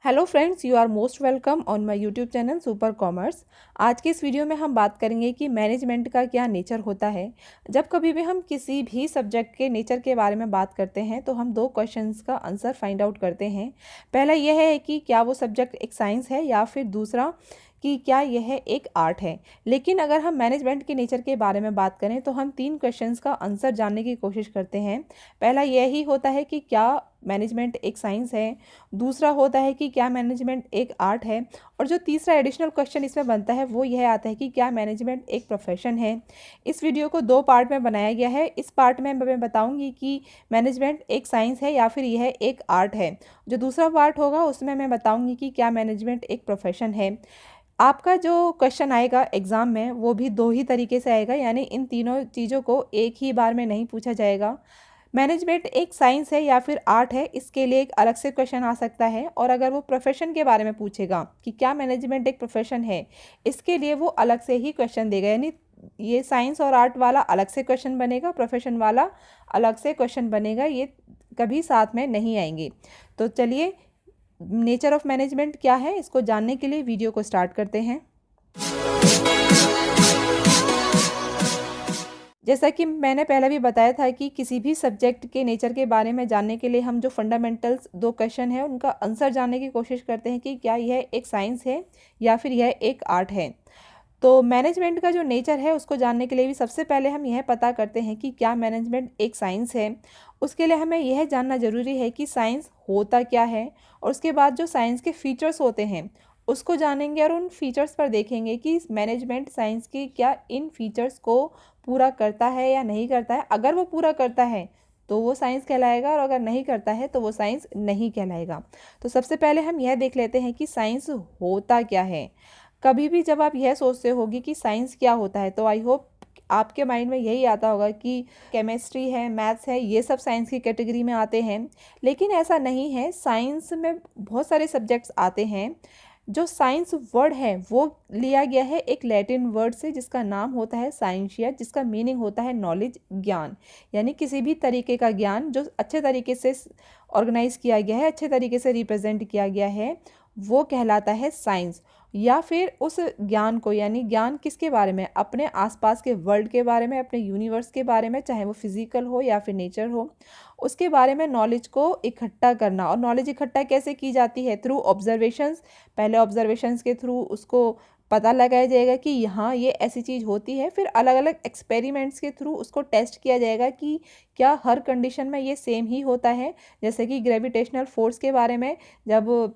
Hello friends, you are most welcome on my YouTube channel Super Commerce. आज के इस video में हम बात करेंगे कि मैनेजमेंट का क्या नेचर होता है। जब कभी भी हम किसी भी सब्जेक्ट के नेचर के बारे में बात करते हैं तो हम दो क्वेश्चंस का आंसर फाइंड आउट करते हैं। पहला यह है कि क्या वो सब्जेक्ट एक साइंस है, या फिर दूसरा कि क्या यह एक आर्ट है। लेकिन अगर हम मैनेजमेंट के नेचर के बारे में बात करें तो हम तीन क्वेश्चंस का आंसर जानने की कोशिश करते हैं। पहला यही होता है कि क्या मैनेजमेंट एक साइंस है, दूसरा होता है कि क्या मैनेजमेंट एक आर्ट है, और जो तीसरा एडिशनल क्वेश्चन इसमें बनता है वो यह आता है कि क्या मैनेजमेंट एक प्रोफेशन है। इस वीडियो को दो पार्ट में बनाया गया है। इस पार्ट में मैं बताऊंगी कि मैनेजमेंट एक साइंस है या फिर यह एक आर्ट है। जो दूसरा पार्ट होगा उसमें मैं बताऊंगी कि क्या मैनेजमेंट एक प्रोफेशन है। आपका जो क्वेश्चन आएगा एग्ज़ाम में वो भी दो ही तरीके से आएगा, यानी इन तीनों चीज़ों को एक ही बार में नहीं पूछा जाएगा। मैनेजमेंट एक साइंस है या फिर आर्ट है, इसके लिए एक अलग से क्वेश्चन आ सकता है। और अगर वो प्रोफेशन के बारे में पूछेगा कि क्या मैनेजमेंट एक प्रोफेशन है, इसके लिए वो अलग से ही क्वेश्चन देगा। यानी ये साइंस और आर्ट वाला अलग से क्वेश्चन बनेगा, प्रोफेशन वाला अलग से क्वेश्चन बनेगा, ये कभी साथ में नहीं आएंगे। तो चलिए, नेचर ऑफ मैनेजमेंट क्या है इसको जानने के लिए वीडियो को स्टार्ट करते हैं। जैसा कि मैंने पहले भी बताया था कि किसी भी सब्जेक्ट के नेचर के बारे में जानने के लिए हम जो फंडामेंटल्स दो क्वेश्चन है उनका आंसर जानने की कोशिश करते हैं कि क्या यह एक साइंस है या फिर यह एक आर्ट है। तो मैनेजमेंट का जो नेचर है उसको जानने के लिए भी सबसे पहले हम यह पता करते हैं कि क्या मैनेजमेंट एक साइंस है। उसके लिए हमें यह जानना ज़रूरी है कि साइंस होता क्या है, और उसके बाद जो साइंस के फीचर्स होते हैं उसको जानेंगे और उन फीचर्स पर देखेंगे कि मैनेजमेंट साइंस के क्या इन फीचर्स को पूरा करता है या नहीं करता है। अगर वो पूरा करता है तो वो साइंस कहलाएगा, और अगर नहीं करता है तो वो साइंस नहीं कहलाएगा। तो सबसे पहले हम यह देख लेते हैं कि साइंस होता क्या है। कभी भी जब आप यह सोचते होगी कि साइंस क्या होता है तो आई होप आपके माइंड में यही आता होगा कि केमिस्ट्री है, मैथ्स है, ये सब साइंस की कैटेगरी में आते हैं। लेकिन ऐसा नहीं है। साइंस में बहुत सारे सब्जेक्ट्स आते हैं। जो साइंस वर्ड है वो लिया गया है एक लैटिन वर्ड से जिसका नाम होता है साइंशिया, जिसका मीनिंग होता है नॉलेज, ज्ञान। यानी किसी भी तरीके का ज्ञान जो अच्छे तरीके से ऑर्गेनाइज किया गया है, अच्छे तरीके से रिप्रेजेंट किया गया है, वो कहलाता है साइंस। या फिर उस ज्ञान को, यानी ज्ञान किसके बारे में, अपने आसपास के वर्ल्ड के बारे में, अपने यूनिवर्स के बारे में, चाहे वो फिजिकल हो या फिर नेचर हो, उसके बारे में नॉलेज को इकट्ठा करना। और नॉलेज इकट्ठा कैसे की जाती है? Through observations. पहले ऑब्जर्वेशंस के थ्रू उसको पता लगाया जाएगा कि यहाँ ये ऐसी चीज़ होती है। फिर अलग अलग एक्सपेरिमेंट्स के थ्रू उसको टेस्ट किया जाएगा कि क्या हर कंडीशन में ये सेम ही होता है। जैसे कि ग्रेविटेशनल फोर्स के बारे में जब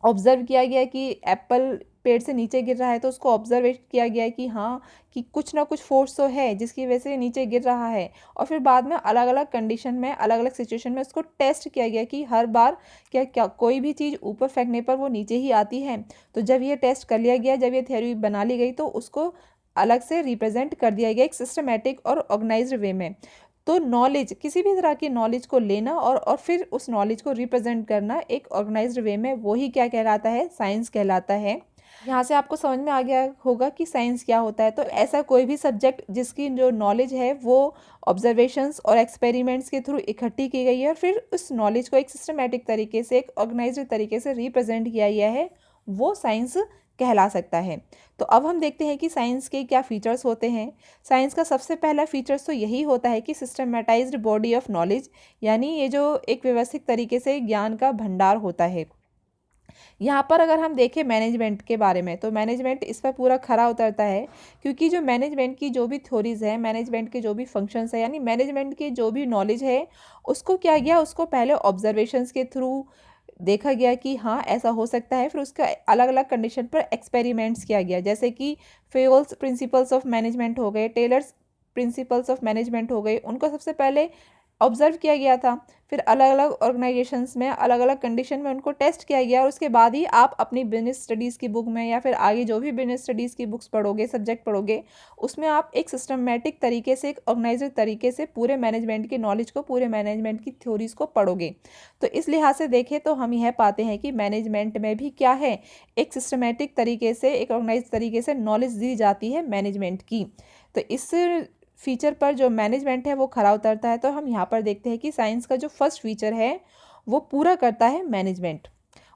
ऑब्जर्व किया गया कि एप्पल पेड़ से नीचे गिर रहा है तो उसको ऑब्जर्वेट किया गया कि हाँ, कि कुछ ना कुछ फोर्स तो है जिसकी वजह से नीचे गिर रहा है। और फिर बाद में अलग अलग कंडीशन में, अलग अलग सिचुएशन में उसको टेस्ट किया गया कि हर बार क्या क्या कोई भी चीज़ ऊपर फेंकने पर वो नीचे ही आती है। तो जब ये टेस्ट कर लिया गया, जब ये थ्योरी बना ली गई, तो उसको अलग से रिप्रेजेंट कर दिया गया एक सिस्टमेटिक और ऑर्गेनाइज्ड वे में। तो नॉलेज, किसी भी तरह की नॉलेज को लेना और फिर उस नॉलेज को रिप्रेजेंट करना एक ऑर्गेनाइज्ड वे में, वो ही क्या कहलाता है? साइंस कहलाता है। यहाँ से आपको समझ में आ गया होगा कि साइंस क्या होता है। तो ऐसा कोई भी सब्जेक्ट जिसकी जो नॉलेज है वो ऑब्जर्वेशंस और एक्सपेरिमेंट्स के थ्रू इकट्ठी की गई है और फिर उस नॉलेज को एक सिस्टमेटिक तरीके से, एक ऑर्गेनाइज्ड तरीके से रिप्रेजेंट किया गया है, वो साइंस कहला सकता है। तो अब हम देखते हैं कि साइंस के क्या फीचर्स होते हैं। साइंस का सबसे पहला फीचर्स तो यही होता है कि सिस्टमेटाइज्ड बॉडी ऑफ नॉलेज, यानी ये जो एक व्यवस्थित तरीके से ज्ञान का भंडार होता है। यहाँ पर अगर हम देखें मैनेजमेंट के बारे में तो मैनेजमेंट इस पर पूरा खरा उतरता है, क्योंकि जो मैनेजमेंट की जो भी थ्योरीज है, मैनेजमेंट के जो भी फंक्शंस है, यानी मैनेजमेंट की जो भी नॉलेज है, उसको क्या गया, उसको पहले ऑब्जर्वेशंस के थ्रू देखा गया कि हाँ ऐसा हो सकता है। फिर उसका अलग अलग कंडीशन पर एक्सपेरिमेंट्स किया गया, जैसे कि फेवल्स प्रिंसिपल्स ऑफ मैनेजमेंट हो गए, टेलर्स प्रिंसिपल्स ऑफ मैनेजमेंट हो गए, उनको सबसे पहले ऑब्जर्व किया गया था। फिर अलग अलग ऑर्गेनाइजेशंस में अलग अलग कंडीशन में उनको टेस्ट किया गया, और उसके बाद ही आप अपनी बिजनेस स्टडीज़ की बुक में या फिर आगे जो भी बिजनेस स्टडीज़ की बुक्स पढ़ोगे, सब्जेक्ट पढ़ोगे, उसमें आप एक सिस्टमेटिक तरीके से, एक ऑर्गेनाइज्ड तरीके से पूरे मैनेजमेंट की नॉलेज को, पूरे मैनेजमेंट की थ्योरीज़ को पढ़ोगे। तो इस लिहाज से देखें तो हम यह पाते हैं कि मैनेजमेंट में भी क्या है, एक सिस्टमेटिक तरीके से, एक ऑर्गेनाइज्ड तरीके से नॉलेज दी जाती है मैनेजमेंट की। तो इस फीचर पर जो मैनेजमेंट है वो खरा उतरता है। तो हम यहाँ पर देखते हैं कि साइंस का जो फर्स्ट फीचर है वो पूरा करता है मैनेजमेंट।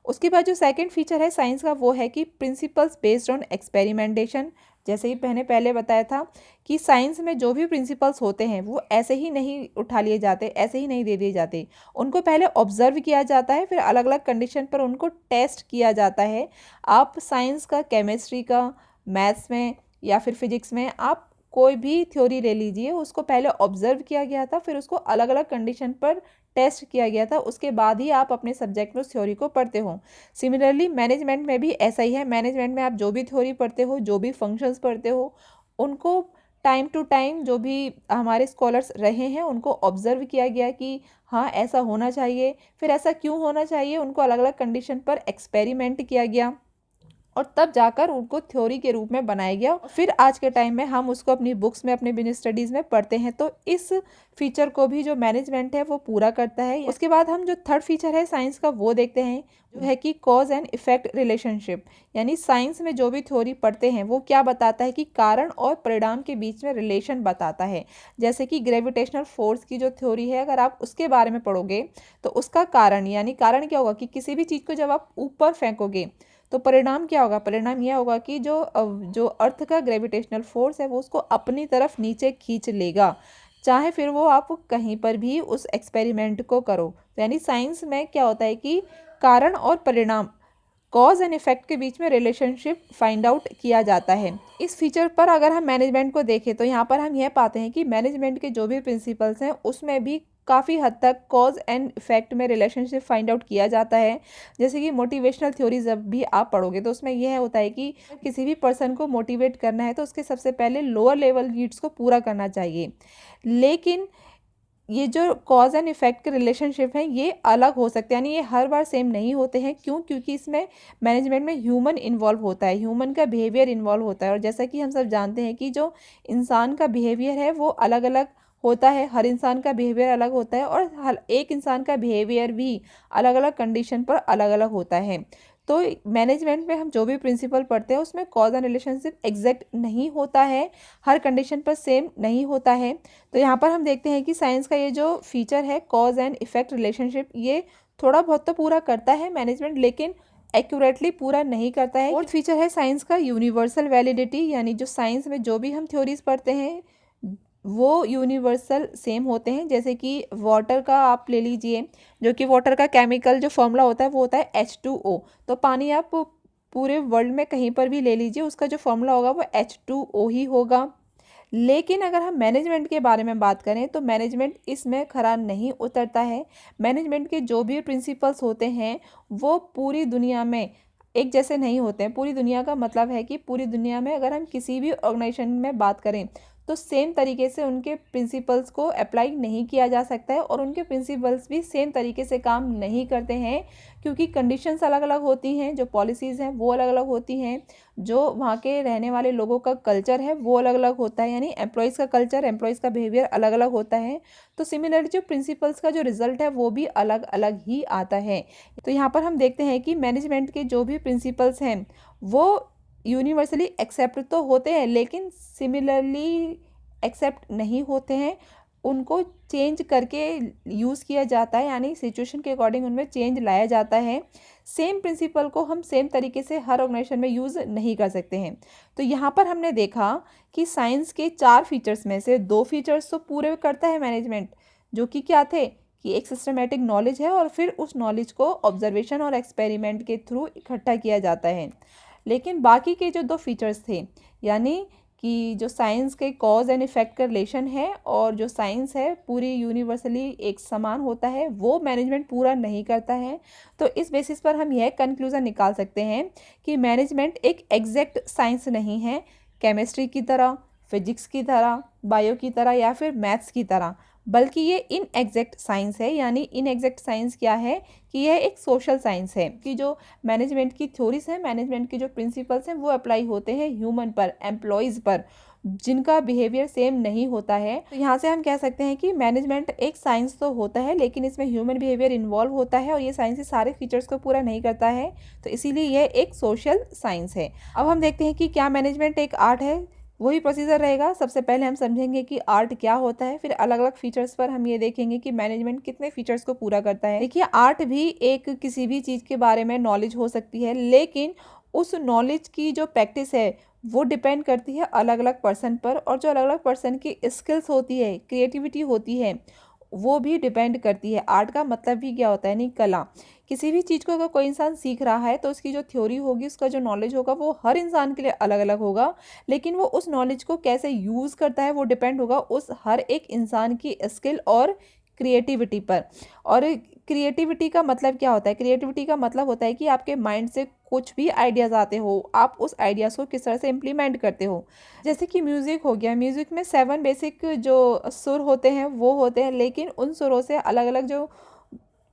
उसके बाद जो सेकंड फीचर है साइंस का वो है कि प्रिंसिपल्स बेस्ड ऑन एक्सपेरिमेंटेशन। जैसे ही मैंने पहले बताया था कि साइंस में जो भी प्रिंसिपल्स होते हैं वो ऐसे ही नहीं उठा लिए जाते, ऐसे ही नहीं दे दिए जाते। उनको पहले ऑब्जर्व किया जाता है, फिर अलग अलग कंडीशन पर उनको टेस्ट किया जाता है। आप साइंस का, केमिस्ट्री का, मैथ्स में या फिर फिजिक्स में आप कोई भी थ्योरी ले लीजिए, उसको पहले ऑब्जर्व किया गया था, फिर उसको अलग अलग कंडीशन पर टेस्ट किया गया था, उसके बाद ही आप अपने सब्जेक्ट में उस थ्योरी को पढ़ते हो। सिमिलरली मैनेजमेंट में भी ऐसा ही है। मैनेजमेंट में आप जो भी थ्योरी पढ़ते हो, जो भी फंक्शंस पढ़ते हो, उनको टाइम टू टाइम जो भी हमारे स्कॉलर्स रहे हैं उनको ऑब्जर्व किया गया कि हाँ ऐसा होना चाहिए, फिर ऐसा क्यों होना चाहिए, उनको अलग अलग कंडीशन पर एक्सपेरिमेंट किया गया और तब जाकर उनको थ्योरी के रूप में बनाया गया। फिर आज के टाइम में हम उसको अपनी बुक्स में, अपने बिजनेस स्टडीज़ में पढ़ते हैं। तो इस फीचर को भी जो मैनेजमेंट है वो पूरा करता है। उसके बाद हम जो थर्ड फीचर है साइंस का वो देखते हैं, जो है कि कॉज एंड इफेक्ट रिलेशनशिप। यानी साइंस में जो भी थ्योरी पढ़ते हैं वो क्या बताता है कि कारण और परिणाम के बीच में रिलेशन बताता है। जैसे कि ग्रेविटेशनल फोर्स की जो थ्योरी है, अगर आप उसके बारे में पढ़ोगे तो उसका कारण, यानी कारण क्या होगा कि किसी भी चीज़ को जब आप ऊपर फेंकोगे तो परिणाम क्या होगा, परिणाम यह होगा कि जो अर्थ का ग्रेविटेशनल फोर्स है वो उसको अपनी तरफ नीचे खींच लेगा, चाहे फिर वो आप कहीं पर भी उस एक्सपेरिमेंट को करो। तो यानी साइंस में क्या होता है कि कारण और परिणाम, कॉज एंड इफेक्ट के बीच में रिलेशनशिप फाइंड आउट किया जाता है। इस फीचर पर अगर हम मैनेजमेंट को देखें तो यहाँ पर हम यह पाते हैं कि मैनेजमेंट के जो भी प्रिंसिपल्स हैं उसमें भी काफ़ी हद तक कॉज एंड इफेक्ट में रिलेशनशिप फाइंड आउट किया जाता है। जैसे कि मोटिवेशनल थ्योरी जब भी आप पढ़ोगे तो उसमें यह होता है कि किसी भी पर्सन को मोटिवेट करना है तो उसके सबसे पहले लोअर लेवल नीड्स को पूरा करना चाहिए। लेकिन ये जो कॉज एंड इफेक्ट के रिलेशनशिप हैं ये अलग हो सकते हैं, यानी ये हर बार सेम नहीं होते हैं। क्यों? क्योंकि इसमें मैनेजमेंट में ह्यूमन इन्वॉल्व होता है, ह्यूमन का बिहेवियर इन्वॉल्व होता है। और जैसा कि हम सब जानते हैं कि जो इंसान का बिहेवियर है वो अलग अलग होता है, हर इंसान का बिहेवियर अलग होता है और हर एक इंसान का बिहेवियर भी अलग अलग कंडीशन पर अलग अलग होता है। तो मैनेजमेंट में हम जो भी प्रिंसिपल पढ़ते हैं उसमें कॉज एंड रिलेशनशिप एग्जैक्ट नहीं होता है, हर कंडीशन पर सेम नहीं होता है। तो यहाँ पर हम देखते हैं कि साइंस का ये जो फीचर है कॉज एंड इफेक्ट रिलेशनशिप, ये थोड़ा बहुत तो पूरा करता है मैनेजमेंट, लेकिन एक्यूरेटली पूरा नहीं करता है। फोर्थ फीचर है साइंस का यूनिवर्सल वैलिडिटी, यानी जो साइंस में जो भी हम थ्योरीज पढ़ते हैं वो यूनिवर्सल सेम होते हैं। जैसे कि वाटर का आप ले लीजिए, जो कि वाटर का केमिकल जो फॉर्मूला होता है वो होता है H2O। तो पानी आप पूरे वर्ल्ड में कहीं पर भी ले लीजिए, उसका जो फॉर्मूला होगा वो H2O ही होगा। लेकिन अगर हम मैनेजमेंट के बारे में बात करें तो मैनेजमेंट इसमें खरा नहीं उतरता है। मैनेजमेंट के जो भी प्रिंसिपल्स होते हैं वो पूरी दुनिया में एक जैसे नहीं होते हैं। पूरी दुनिया का मतलब है कि पूरी दुनिया में अगर हम किसी भी ऑर्गेनाइजेशन में बात करें तो सेम तरीके से उनके प्रिंसिपल्स को अप्लाई नहीं किया जा सकता है और उनके प्रिंसिपल्स भी सेम तरीके से काम नहीं करते हैं, क्योंकि कंडीशंस अलग अलग होती हैं, जो पॉलिसीज़ हैं वो अलग अलग होती हैं, जो वहाँ के रहने वाले लोगों का कल्चर है वो अलग अलग होता है, यानी एम्प्लॉयज़ का कल्चर, एम्प्लॉयज़ का बिहेवियर अलग अलग होता है। तो सिमिलरली जो प्रिंसिपल्स का जो रिजल्ट है वो भी अलग अलग ही आता है। तो यहाँ पर हम देखते हैं कि मैनेजमेंट के जो भी प्रिंसिपल्स हैं वो यूनिवर्सली एक्सेप्ट तो होते हैं लेकिन सिमिलरली एक्सेप्ट नहीं होते हैं, उनको चेंज करके यूज़ किया जाता है, यानी सिचुएशन के अकॉर्डिंग उनमें चेंज लाया जाता है। सेम प्रिंसिपल को हम सेम तरीके से हर ऑर्गेनाइजेशन में यूज़ नहीं कर सकते हैं। तो यहाँ पर हमने देखा कि साइंस के 4 फीचर्स में से 2 फीचर्स तो पूरे करता है मैनेजमेंट, जो कि क्या थे कि एक सिस्टमेटिक नॉलेज है और फिर उस नॉलेज को ऑब्जर्वेशन और एक्सपेरिमेंट के थ्रू इकट्ठा किया जाता है। लेकिन बाकी के जो 2 फीचर्स थे, यानी कि जो साइंस के कॉज एंड इफेक्ट का रिलेशन है और जो साइंस है पूरी यूनिवर्सली एक समान होता है, वो मैनेजमेंट पूरा नहीं करता है। तो इस बेसिस पर हम यह कंक्लूज़न निकाल सकते हैं कि मैनेजमेंट एक एग्जैक्ट साइंस नहीं है, केमिस्ट्री की तरह, फिजिक्स की तरह, बायो की तरह या फिर मैथ्स की तरह, बल्कि ये इनएग्जैक्ट साइंस है। यानी इनएग्जैक्ट साइंस क्या है कि यह एक सोशल साइंस है कि जो मैनेजमेंट की थ्योरीज हैं, मैनेजमेंट के जो प्रिंसिपल्स हैं वो अप्लाई होते हैं ह्यूमन पर, एम्प्लॉयज़ पर, जिनका बिहेवियर सेम नहीं होता है। तो यहाँ से हम कह सकते हैं कि मैनेजमेंट एक साइंस तो होता है लेकिन इसमें ह्यूमन बिहेवियर इन्वॉल्व होता है और ये साइंस के सारे फीचर्स को पूरा नहीं करता है, तो इसीलिए यह एक सोशल साइंस है। अब हम देखते हैं कि क्या मैनेजमेंट एक आर्ट है। वही प्रोसीजर रहेगा। सबसे पहले हम समझेंगे कि आर्ट क्या होता है, फिर अलग अलग फीचर्स पर हम ये देखेंगे कि मैनेजमेंट कितने फीचर्स को पूरा करता है। देखिए, आर्ट भी एक किसी भी चीज़ के बारे में नॉलेज हो सकती है, लेकिन उस नॉलेज की जो प्रैक्टिस है वो डिपेंड करती है अलग अलग पर्सन पर, और जो अलग अलग पर्सन की स्किल्स होती है, क्रिएटिविटी होती है, वो भी डिपेंड करती है। आर्ट का मतलब भी क्या होता है, यानी कला। किसी भी चीज़ को अगर कोई इंसान सीख रहा है तो उसकी जो थ्योरी होगी, उसका जो नॉलेज होगा, वो हर इंसान के लिए अलग अलग होगा, लेकिन वो उस नॉलेज को कैसे यूज़ करता है वो डिपेंड होगा उस हर एक इंसान की स्किल और क्रिएटिविटी पर। और क्रिएटिविटी का मतलब क्या होता है, क्रिएटिविटी का मतलब होता है कि आपके माइंड से कुछ भी आइडियाज़ आते हो, आप उस आइडियाज़ को किस तरह से इम्प्लीमेंट करते हो। जैसे कि म्यूज़िक हो गया, म्यूज़िक में 7 बेसिक जो सुर होते हैं वो होते हैं, लेकिन उन सुरों से अलग अलग जो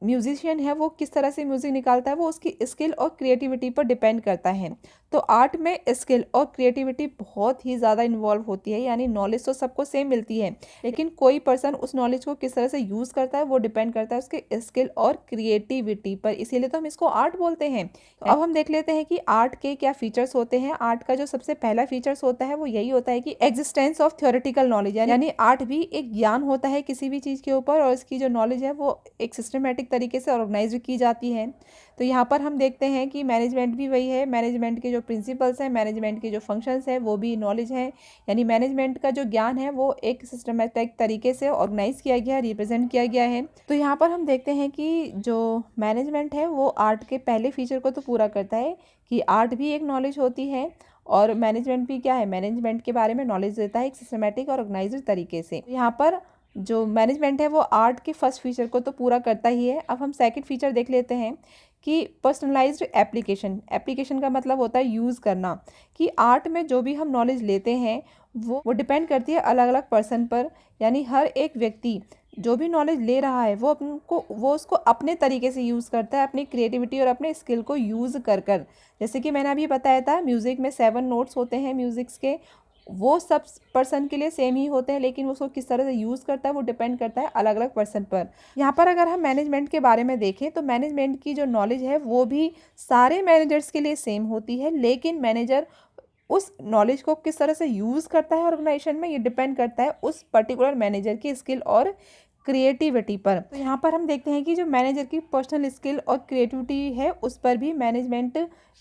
म्यूजिशियन है वो किस तरह से म्यूज़िक निकालता है वो उसकी स्किल और क्रिएटिविटी पर डिपेंड करता है। तो आर्ट में स्किल और क्रिएटिविटी बहुत ही ज़्यादा इन्वॉल्व होती है, यानी नॉलेज तो सबको सेम मिलती है, लेकिन कोई पर्सन उस नॉलेज को किस तरह से यूज़ करता है वो डिपेंड करता है उसके स्किल और क्रिएटिविटी पर, इसीलिए तो हम इसको आर्ट बोलते हैं। तो अब हम देख लेते हैं कि आर्ट के क्या फीचर्स होते हैं। आर्ट का जो सबसे पहला फीचर्स होता है वो यही होता है कि एग्जिस्टेंस ऑफ थ्योरेटिकल नॉलेज, यानी आर्ट भी एक ज्ञान होता है किसी भी चीज़ के ऊपर, और इसकी जो नॉलेज है वो एक सिस्टमेटिक तरीके से ऑर्गेनाइज की जाती है। तो यहाँ पर हम देखते हैं कि मैनेजमेंट भी वही है, मैनेजमेंट के जो प्रिंसिपल्स हैं, मैनेजमेंट के जो फंक्शंस हैं वो भी नॉलेज है, यानी मैनेजमेंट का जो ज्ञान है वो एक सिस्टमेटिक तरीके से ऑर्गेनाइज किया गया है, रिप्रेजेंट किया गया है। तो यहाँ पर हम देखते हैं कि जो मैनेजमेंट है वो आर्ट के पहले फीचर को तो पूरा करता है कि आर्ट भी एक नॉलेज होती है, और मैनेजमेंट भी क्या है, मैनेजमेंट के बारे में नॉलेज देता है एक सिस्टमेटिक और ऑर्गेनाइज्ड तरीके से। यहाँ पर जो मैनेजमेंट है वो आर्ट के फर्स्ट फीचर को तो पूरा करता ही है। अब हम सेकंड फीचर देख लेते हैं कि पर्सनलाइज्ड एप्लीकेशन। एप्लीकेशन का मतलब होता है यूज़ करना, कि आर्ट में जो भी हम नॉलेज लेते हैं वो डिपेंड करती है अलग अलग पर्सन पर, यानी हर एक व्यक्ति जो भी नॉलेज ले रहा है वो उसको अपने तरीके से यूज़ करता है, अपनी क्रिएटिविटी और अपने स्किल को यूज़ कर कर। जैसे कि मैंने अभी बताया था, म्यूज़िक में 7 नोट्स होते हैं म्यूज़िक्स के, वो सब पर्सन के लिए सेम ही होते हैं, लेकिन उसको किस तरह से यूज़ करता है वो डिपेंड करता है अलग अलग पर्सन पर। यहाँ पर अगर हम मैनेजमेंट के बारे में देखें तो मैनेजमेंट की जो नॉलेज है वो भी सारे मैनेजर्स के लिए सेम होती है, लेकिन मैनेजर उस नॉलेज को किस तरह से यूज़ करता है ऑर्गेनाइजेशन में, ये डिपेंड करता है उस पर्टिकुलर मैनेजर की स्किल और क्रिएटिविटी पर। तो यहाँ पर हम देखते हैं कि जो मैनेजर की पर्सनल स्किल और क्रिएटिविटी है उस पर भी मैनेजमेंट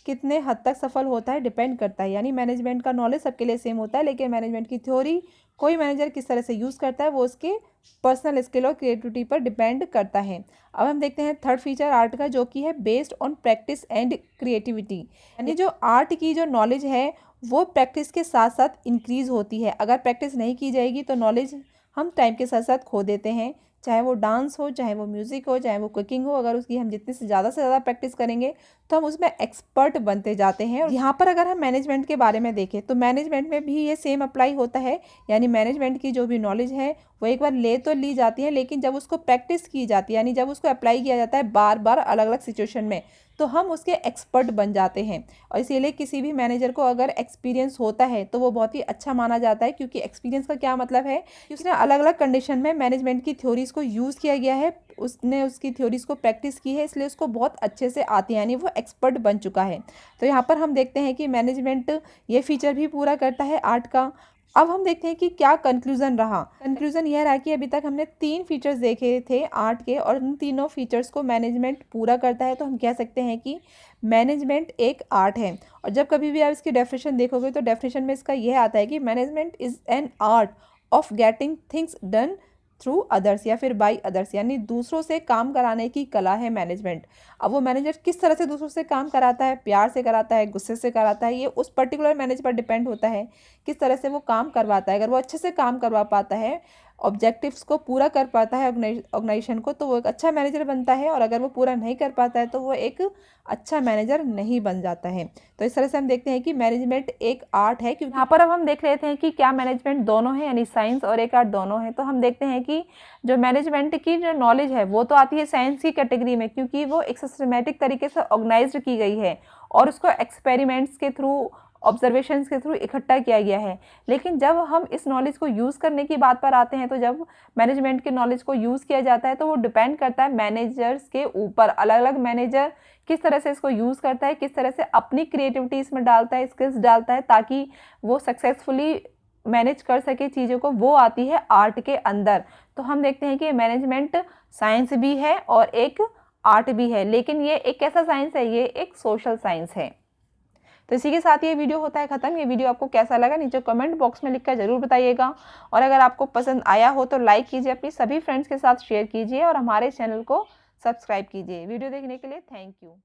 कितने हद तक सफल होता है डिपेंड करता है, यानी मैनेजमेंट का नॉलेज सबके लिए सेम होता है, लेकिन मैनेजमेंट की थ्योरी कोई मैनेजर किस तरह से यूज़ करता है वो उसके पर्सनल स्किल और क्रिएटिविटी पर डिपेंड करता है। अब हम देखते हैं थर्ड फीचर आर्ट का, जो कि है based on practice and creativity, यानी जो आर्ट की जो नॉलेज है वो प्रैक्टिस के साथ साथ इंक्रीज़ होती है। अगर प्रैक्टिस नहीं की जाएगी तो नॉलेज हम टाइम के साथ साथ खो देते हैं, चाहे वो डांस हो, चाहे वो म्यूज़िक हो, चाहे वो कुकिंग हो। अगर उसकी हम जितने से ज़्यादा प्रैक्टिस करेंगे तो हम उसमें एक्सपर्ट बनते जाते हैं। और यहाँ पर अगर हम मैनेजमेंट के बारे में देखें तो मैनेजमेंट में भी ये सेम अप्लाई होता है, यानी मैनेजमेंट की जो भी नॉलेज है वो एक बार ले तो ली जाती है, लेकिन जब उसको प्रैक्टिस की जाती है, यानी जब उसको अप्लाई किया जाता है बार बार अलग अलग सिचुएशन में, तो हम उसके एक्सपर्ट बन जाते हैं। और इसीलिए किसी भी मैनेजर को अगर एक्सपीरियंस होता है तो वो बहुत ही अच्छा माना जाता है, क्योंकि एक्सपीरियंस का क्या मतलब है कि उसने अलग अलग कंडीशन में मैनेजमेंट की थ्योरीज को यूज़ किया गया है, उसने उसकी थ्योरीज को प्रैक्टिस की है, इसलिए उसको बहुत अच्छे से आती है, यानी वो एक्सपर्ट बन चुका है। तो यहाँ पर हम देखते हैं कि मैनेजमेंट ये फीचर भी पूरा करता है आर्ट का। अब हम देखते हैं कि क्या कंक्लूजन रहा। कंक्लूजन यह रहा कि अभी तक हमने 3 फीचर्स देखे थे आर्ट के, और उन तीनों फीचर्स को मैनेजमेंट पूरा करता है, तो हम कह सकते हैं कि मैनेजमेंट एक आर्ट है। और जब कभी भी आप इसकी डेफिनेशन देखोगे तो डेफिनेशन में इसका यह आता है कि management is an art of getting things done through others या फिर बाय अदर्स, यानी दूसरों से काम कराने की कला है मैनेजमेंट। अब वो मैनेजर किस तरह से दूसरों से काम कराता है, प्यार से कराता है, गुस्से से कराता है, ये उस पर्टिकुलर मैनेजर पर डिपेंड होता है किस तरह से वो काम करवाता है। अगर वो अच्छे से काम करवा पाता है, ऑब्जेक्टिव्स को पूरा कर पाता है ऑर्गेनाइजेशन को, तो वो एक अच्छा मैनेजर बनता है, और अगर वो पूरा नहीं कर पाता है तो वो एक अच्छा मैनेजर नहीं बन जाता है। तो इस तरह से हम देखते हैं कि मैनेजमेंट एक आर्ट है। क्योंकि यहाँ पर अब हम देख लेते हैं कि क्या मैनेजमेंट दोनों है, यानी साइंस और एक आर्ट दोनों है। तो हम देखते हैं कि जो मैनेजमेंट की जो नॉलेज है वो तो आती है साइंस की कैटेगरी में, क्योंकि वो एक सिस्टमेटिक तरीके से ऑर्गेनाइज्ड की गई है और उसको एक्सपेरिमेंट्स के थ्रू, ऑब्जर्वेशंस के थ्रू इकट्ठा किया गया है। लेकिन जब हम इस नॉलेज को यूज़ करने की बात पर आते हैं, तो जब मैनेजमेंट के नॉलेज को यूज़ किया जाता है तो वो डिपेंड करता है मैनेजर्स के ऊपर। अलग अलग मैनेजर किस तरह से इसको यूज़ करता है, किस तरह से अपनी क्रिएटिविटी इसमें डालता है, स्किल्स डालता है ताकि वो सक्सेसफुली मैनेज कर सके चीज़ों को, वो आती है आर्ट के अंदर। तो हम देखते हैं कि मैनेजमेंट साइंस भी है और एक आर्ट भी है, लेकिन ये एक कैसा साइंस है, ये एक सोशल साइंस है। तो इसी के साथ ये वीडियो होता है ख़त्म। ये वीडियो आपको कैसा लगा नीचे कमेंट बॉक्स में लिखकर ज़रूर बताइएगा, और अगर आपको पसंद आया हो तो लाइक कीजिए, अपनी सभी फ्रेंड्स के साथ शेयर कीजिए और हमारे चैनल को सब्सक्राइब कीजिए। वीडियो देखने के लिए थैंक यू।